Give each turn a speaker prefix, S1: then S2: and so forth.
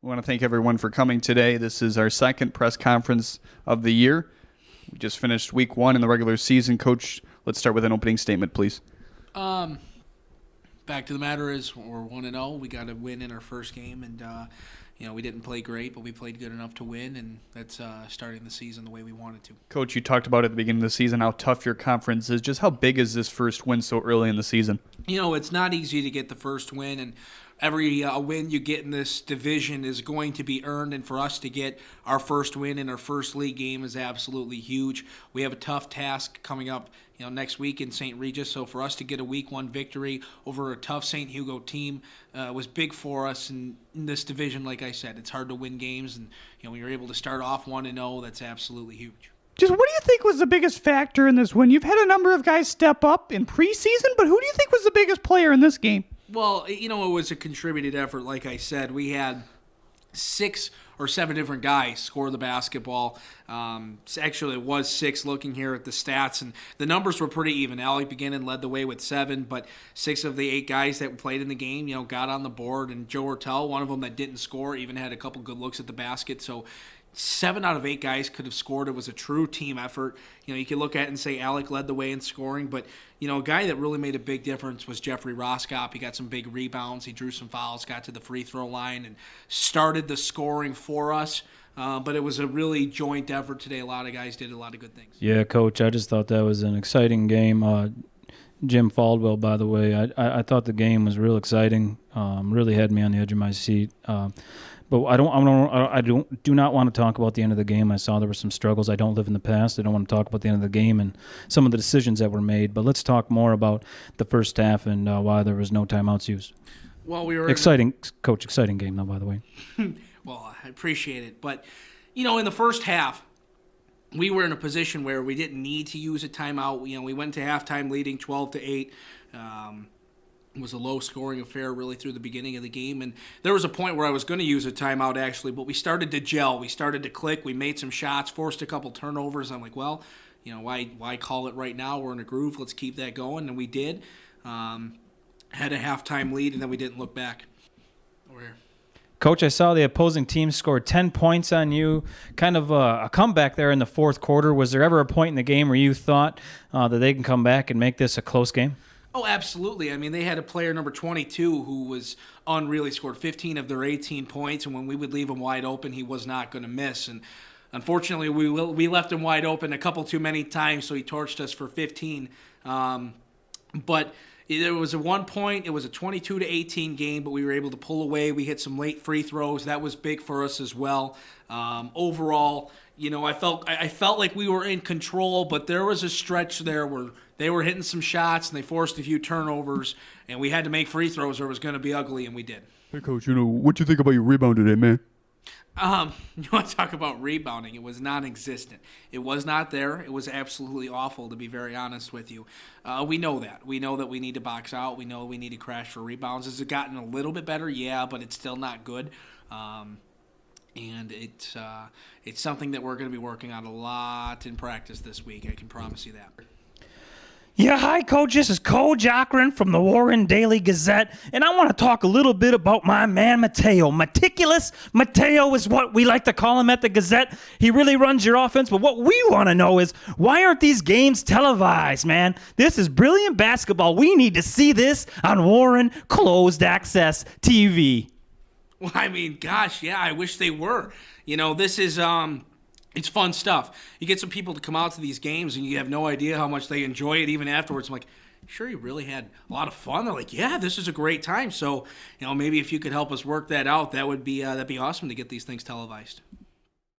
S1: We want to thank everyone for coming today. This is our second press conference of the year. We just finished week 1 in the regular season. Coach, let's start with an opening statement, please.
S2: Back to the matter is we're 1-0. We got to win in our first game, and we didn't play great, but we played good enough to win, and that's starting the season the way we wanted to.
S1: Coach, you talked about at the beginning of the season how tough your conference is. Just how big is this first win so early in the season?
S2: It's not easy to get the first win, and every win you get in this division is going to be earned, and for us to get our first win in our first league game is absolutely huge. We have a tough task coming up next week in St. Regis, so for us to get a week 1 victory over a tough St. Hugo team was big for us in this division. Like I said, it's hard to win games, and when you're able to start off 1-0, that's absolutely huge.
S3: Just what do you think was the biggest factor in this win? You've had a number of guys step up in preseason, but who do you think was the biggest player in this game?
S2: Well, it was a contributed effort. Like I said, we had 6 or 7 different guys score the basketball. Actually, it was 6 looking here at the stats, and the numbers were pretty even. Alec Beginning led the way with 7, but 6 of the 8 guys that played in the game, got on the board, and Joe Hertel, one of them that didn't score, even had a couple good looks at the basket. So 7 out of 8 guys could have scored. It was a true team effort. You could look at it and say Alec led the way in scoring, but a guy that really made a big difference was Jeffrey Roskop. He got some big rebounds. He drew some fouls, got to the free throw line, and started the scoring for us. But it was a really joint effort today. A lot of guys did a lot of good things.
S4: Yeah, Coach, I just thought that was an exciting game. Jim Faldwell, by the way, I thought the game was real exciting. Really had me on the edge of my seat. But I do not want to talk about the end of the game. I saw there were some struggles. I don't live in the past. I don't want to talk about the end of the game and some of the decisions that were made. But let's talk more about the first half and why there was no timeouts used.
S2: Well, we were
S4: exciting, Coach. Exciting game, though. By the way.
S2: Well, I appreciate it, but in the first half, we were in a position where we didn't need to use a timeout. We went to halftime leading 12-8. It was a low-scoring affair really through the beginning of the game, and there was a point where I was going to use a timeout actually, but we started to gel. We started to click. We made some shots, forced a couple turnovers. I'm like, well, why call it right now? We're in a groove. Let's keep that going, and we did. Had a halftime lead, and then we didn't look back. Over here.
S4: Coach, I saw the opposing team scored 10 points on you, kind of a comeback there in the fourth quarter. Was there ever a point in the game where you thought that they can come back and make this a close game?
S2: Oh, absolutely. I mean, they had a player, number 22, who was unreal. He scored 15 of their 18 points, and when we would leave him wide open, he was not going to miss. And unfortunately, we left him wide open a couple too many times, so he torched us for 15. But there was at one point, it was a 22-18 game, but we were able to pull away. We hit some late free throws. That was big for us as well. Overall, I felt like we were in control, but there was a stretch there where they were hitting some shots and they forced a few turnovers, and we had to make free throws or it was going to be ugly, and we did.
S5: Hey, Coach, what you think about your rebound today, man?
S2: You want to talk about rebounding? It was non-existent. It was not there. It was absolutely awful, to be very honest with you. We know that. We know that we need to box out. We know we need to crash for rebounds. Has it gotten a little bit better? Yeah, but it's still not good. And it's something that we're going to be working on a lot in practice this week. I can promise you that.
S3: Yeah, hi, Coach. This is Coach Cochran from the Warren Daily Gazette, and I want to talk a little bit about my man, Mateo. Meticulous Mateo is what we like to call him at the Gazette. He really runs your offense, but what we want to know is, why aren't these games televised, man? This is brilliant basketball. We need to see this on Warren Closed Access TV.
S2: Well, I mean, gosh, yeah, I wish they were. This is it's fun stuff. You get some people to come out to these games, and you have no idea how much they enjoy it even afterwards. I'm like, sure, you really had a lot of fun? They're like, yeah, this is a great time. So, maybe if you could help us work that out, that'd be awesome to get these things televised.